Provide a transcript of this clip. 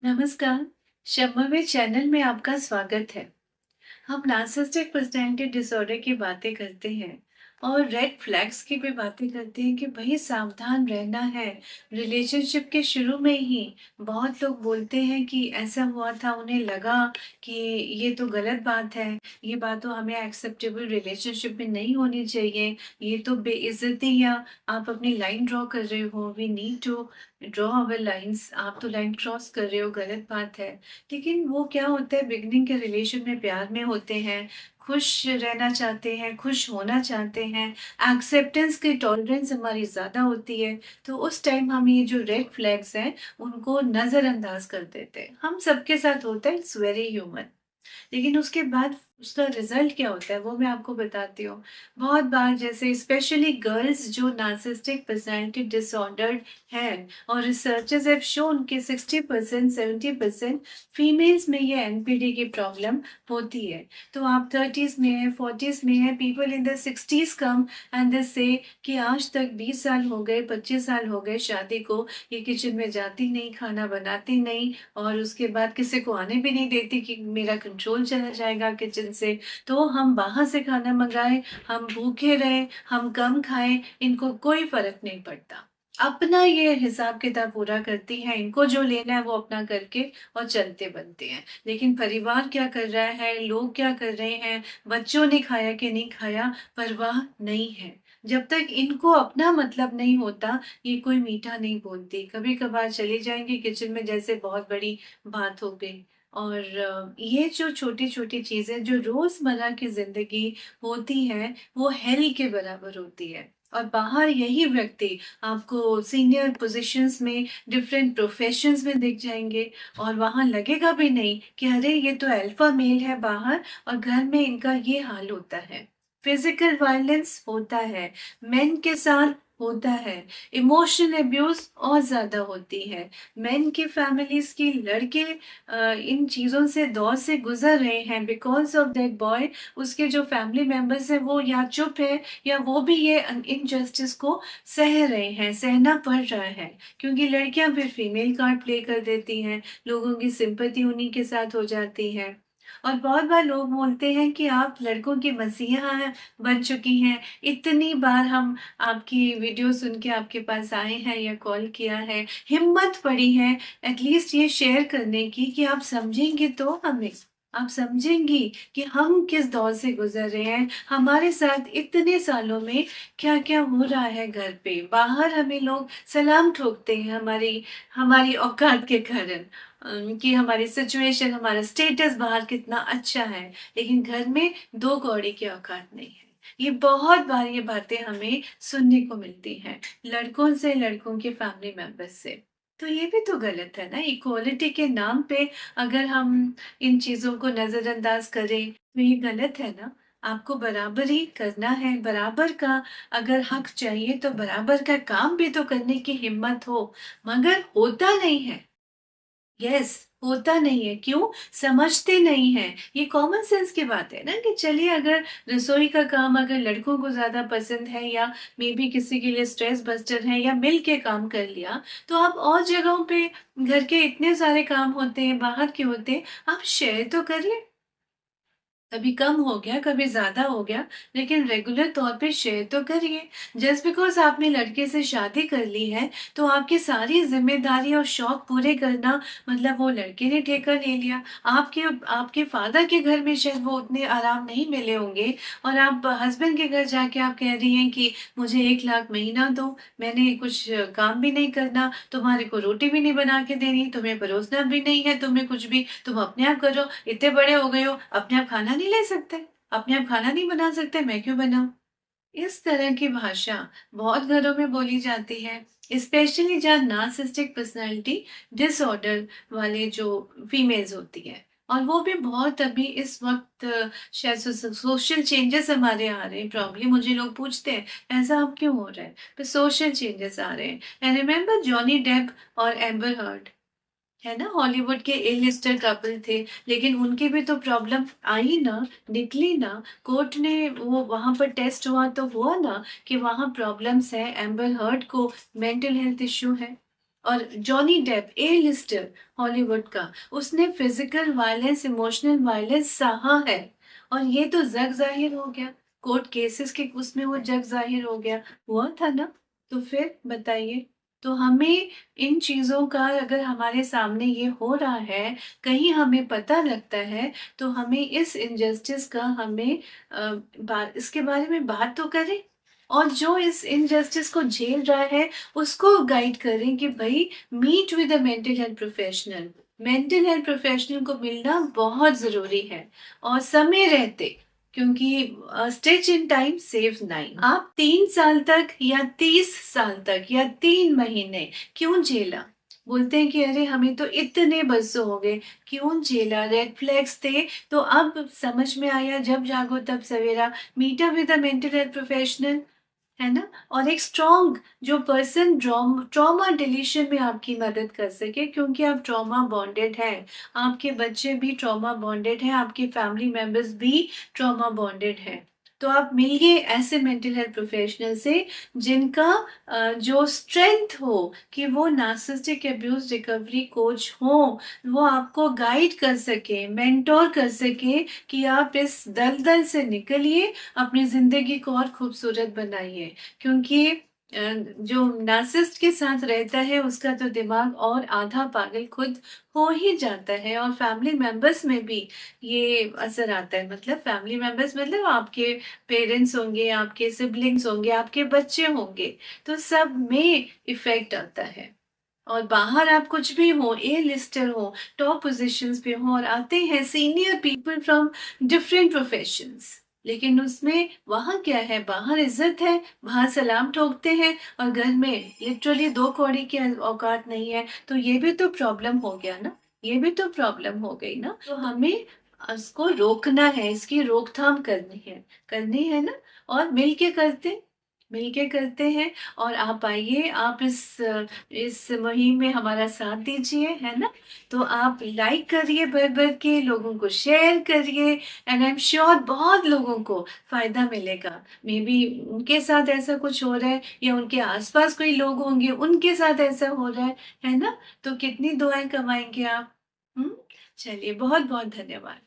नमस्कार, शम्मवी चैनल में आपका स्वागत है। हम नार्सिसिस्टिक पर्सनैलिटी डिसऑर्डर की बातें करते हैं और रेड फ्लैग्स की भी बातें करते हैं कि भई सावधान रहना है। रिलेशनशिप के शुरू में ही बहुत लोग बोलते हैं कि ऐसा हुआ था, उन्हें लगा कि ये तो गलत बात है, ये बात तो हमें एक्सेप्टेबल रिलेशनशिप में नहीं होनी चाहिए, ये तो बेइज़्ज़ती या आप अपनी लाइन ड्रॉ कर रहे हो, we need to draw our lines, आप तो लाइन क्रॉस कर रहे हो, गलत बात है। लेकिन वो क्या होता है, बिगिनिंग के रिलेशन में प्यार में होते हैं, खुश रहना चाहते हैं, खुश होना चाहते हैं, एक्सेप्टेंस की टॉलरेंस हमारी ज़्यादा होती है, तो उस टाइम हम ये जो रेड फ्लैग्स हैं, उनको नज़रअंदाज कर देते हैं। हम सबके साथ होता है, इट्स वेरी ह्यूमन। लेकिन उसके बाद उसका रिज़ल्ट क्या होता है, वो मैं आपको बताती हूँ। बहुत बार जैसे स्पेशली गर्ल्स जो नार्सिसिस्टिक पर्सनैलिटी डिसऑर्डर्ड हैं और रिसर्चर्स हैव शोन कि 60% 70% फीमेल्स में ये एनपीडी की प्रॉब्लम होती है। तो आप 30s में हैं, 40s में हैं, people in the 60s come and they से कि आज तक 20 साल हो गए, 25 साल हो गए शादी को, ये किचन में जाती नहीं, खाना बनाती नहीं और उसके बाद किसी को आने भी नहीं देती कि मेरा कंट्रोल चला जाएगा किचन से। तो हम बाहर से खाना मँगाएँ, हम भूखे रहें, हम कम खाएँ, इनको कोई फ़र्क नहीं पड़ता। अपना ये हिसाब-किताब पूरा करती हैं, इनको जो लेना है वो अपना करके और चलते बनते हैं। लेकिन परिवार क्या कर रहा है, लोग क्या कर रहे हैं, बच्चों ने खाया कि नहीं खाया, परवाह नहीं है। जब तक इनको अपना मतलब नहीं होता, ये कोई मीठा नहीं बोलती। कभी-कभार चली जाएँगी किचन में जैसे बहुत बड़ी बात हो गई। और ये जो छोटी-छोटी चीज़ें जो रोज़मर्रा की ज़िंदगी होती हैं, वो हेल के बराबर होती है। और बाहर यही व्यक्ति आपको सीनियर पोज़ीशंस में, डिफरेंट प्रोफ़ेशंस में दिख जाएँगे और वहाँ लगेगा भी नहीं कि अरे! ये तो अल्फ़ा मेल है बाहर और घर में इनका ये हाल होता है। फ़िज़िकल वायलेंस होता है, मेन के साथ होता है, इमोशनल अब्यूज़ और ज़्यादा होती है। मेन की फैमिलीज़ की लड़के इन चीज़ों से दौर से गुज़र रहे हैं बिकॉज़ ऑफ दैट बॉय, उसके जो फैमिली मेंबर्स हैं वो या चुप है या वो भी ये इनजस्टिस को सह रहे हैं, सहना पड़ रहा है। क्योंकि लड़कियाँ फिर फीमेल कार्ड प्ले कर देती हैं, लोगों की सिंपैथी उन्हीं के साथ हो जाती है। और बहुत बार लोग बोलते हैं कि आप लड़कों की मसीहा हैं, बन चुकी हैं, इतनी बार हम आपकी वीडियो सुन के आपके पास आए हैं या कॉल किया है, हिम्मत पड़ी है एटलीस्ट ये शेयर करने की कि आप समझेंगी तो हमें। आप समझेंगी कि हम किस दौर से गुज़र रहे हैं, हमारे साथ इतने सालों में क्या-क्या हो रहा है घर पे। बाहर हमें लोग सलाम ठोकते हैं हमारी हमारी औकात के कारण कि हमारी सिचुएशन, हमारा स्टेटस बाहर कितना अच्छा है, लेकिन घर में 2 कौड़ी की औकात नहीं है। ये बहुत बार ये बातें हमें सुनने को मिलती हैं, लड़कों से, लड़कों के फैमिली मेंबर्स से। तो ये भी तो गलत है ना, इक्वालिटी के नाम पे अगर हम इन चीज़ों को नज़रअंदाज करें, तो ये गलत है ना। आपको बराबरी करना है, बराबर का अगर हक चाहिए तो बराबर का काम भी तो करने की हिम्मत हो, मगर होता नहीं है। यस, होता नहीं है, क्यों? समझते नहीं हैं। ये कॉमन सेंस की बात है ना कि चलिए अगर रसोई का काम अगर लड़कों को ज़्यादा पसंद है या मेबी किसी के लिए स्ट्रेस बस्टर है या मिल के काम कर लिया, तो आप और जगहों पे घर के इतने सारे काम होते हैं, बाहर के होते हैं, आप शेयर तो करिए। कभी कम हो गया, कभी ज़्यादा हो गया, लेकिन रेगुलर तौर पे शेयर तो करिए। जस्ट बिकॉज़ आपने लड़के से शादी कर ली है, तो आपकी सारी ज़िम्मेदारी और शौक पूरे करना मतलब वो लड़के ने ठेका ले लिया। आपके आपके फ़ादर के घर में शायद वो उतने आराम नहीं मिले होंगे और आप हस्बैंड के घर जाके आप कह रही हैं कि मुझे 1 लाख महीना दो, मैंने कुछ काम भी नहीं करना, तुम्हारे को रोटी भी नहीं बना के देनी, तुम्हें परोसना भी नहीं है, तुम्हें कुछ भी तुम अपने आप करो, इतने बड़े हो गए हो, अपने आप खाना नहीं ले सकते? अपने आप खाना नहीं बना सकते, मैं क्यों बनाऊँ? इस तरह की भाषा बहुत घरों में बोली जाती है, स्पेशली जहाँ नार्सिसिस्टिक पर्सनैलिटी डिसऑर्डर वाले जो फीमेल्स होती हैं। और वो भी बहुत अभी इस वक़्त शायद सोशल चेंजेस हमारे आ रहे हैं, प्रॉब्ली मुझे लोग पूछते हैं, ऐसा अब क्यों हो रहा है? तो सोशल चेंजेस आ रहे हैं। एंड रिमेंबर जॉनी डेप और एम्बर हर्ड, है ना? हॉलीवुड के ए लिस्टर कपल थे, लेकिन उनकी भी तो प्रॉब्लम आई ना, निकली ना, कोर्ट ने वो वहाँ पर टेस्ट हुआ तो हुआ ना कि वहाँ प्रॉब्लम्स हैं, एम्बर हर्ड को मेंटल हेल्थ इश्यू है और जॉनी डेप ए लिस्टर हॉलीवुड का, उसने फिजिकल वायलेंस, इमोशनल वायलेंस सहा है, और ये तो जग जाहिर हो गया, कोर्ट केसेस के उसमें वो जग जाहिर हो गया, हुआ था ना। तो फिर बताइए, तो हमें इन चीजों का, अगर हमारे सामने ये हो रहा है, कहीं हमें पता लगता है, तो हमें इस इनजस्टिस का, हमें इसके बारे में बात तो करें, और जो इस इनजस्टिस को झेल रहा है उसको गाइड करें कि भाई meet with a mental health professional. Mental health professional को मिलना बहुत जरूरी है, और समय रहते, क्योंकि stitch in time save nine. आप 3 साल तक या 30 साल तक या 3 महीने क्यों झेला? बोलते हैं कि अरे हमें तो इतने बरसों हो गए, क्यों झेला? रेड फ्लैग्स थे, तो अब समझ में आया, जब जागो तब सवेरा। Meet up with a mental health professional, है ना। और एक स्ट्रॉन्ग जो पर्सन ट्रॉमा डिलीशन में आपकी मदद कर सके, क्योंकि आप ट्रॉमा बॉन्डेड है, आपके बच्चे भी ट्रॉमा बॉन्डेड है, आपके फैमिली मेंबर्स भी ट्रॉमा बॉन्डेड है। तो आप मिलिए ऐसे मेंटल हेल्थ प्रोफेशनल से जिनका जो स्ट्रेंथ हो, कि वो नार्सिसिस्टिक अब्यूज रिकवरी कोच हो, वो आपको गाइड कर सके, मेंटोर कर सके, कि आप इस दलदल से निकलिए, अपनी जिंदगी को और खूबसूरत बनाइए। क्योंकि जो नार्सिसिस्ट के साथ रहता है उसका तो दिमाग और आधा पागल खुद हो ही जाता है, और फैमिली मेंबर्स में भी ये असर आता है। मतलब फैमिली मेंबर्स मतलब आपके पेरेंट्स होंगे, आपके सिबलिंग्स होंगे, आपके बच्चे होंगे, तो सब में इफेक्ट आता है। और बाहर आप कुछ भी हो, ए लिस्टर हो, टॉप पोजीशंस पे हो, और आते हैं senior people from different professions, लेकिन उसमें वहां क्या है? बाहर इज्जत है, वहां सलाम ठोकते हैं, और घर में लिटरली 2 कौड़ी की औकात नहीं है, तो ये भी तो प्रॉब्लम हो गया ना, ये भी तो प्रॉब्लम हो गई ना। तो हमें इसको रोकना है, इसकी रोकथाम करनी है ना, और मिलके करते हैं। और आप आइए, आप इस मुहिम में हमारा साथ दीजिए, है ना। तो आप लाइक करिए, भर भर के लोगों को शेयर करिए, एंड आई एम श्योर बहुत लोगों को फायदा मिलेगा। मे बी उनके साथ ऐसा कुछ हो रहा है, या उनके आसपास कोई लोग होंगे उनके साथ ऐसा हो रहा है ना। तो कितनी दुआएं कमाएंगे आप। चलिए, बहुत बहुत धन्यवाद।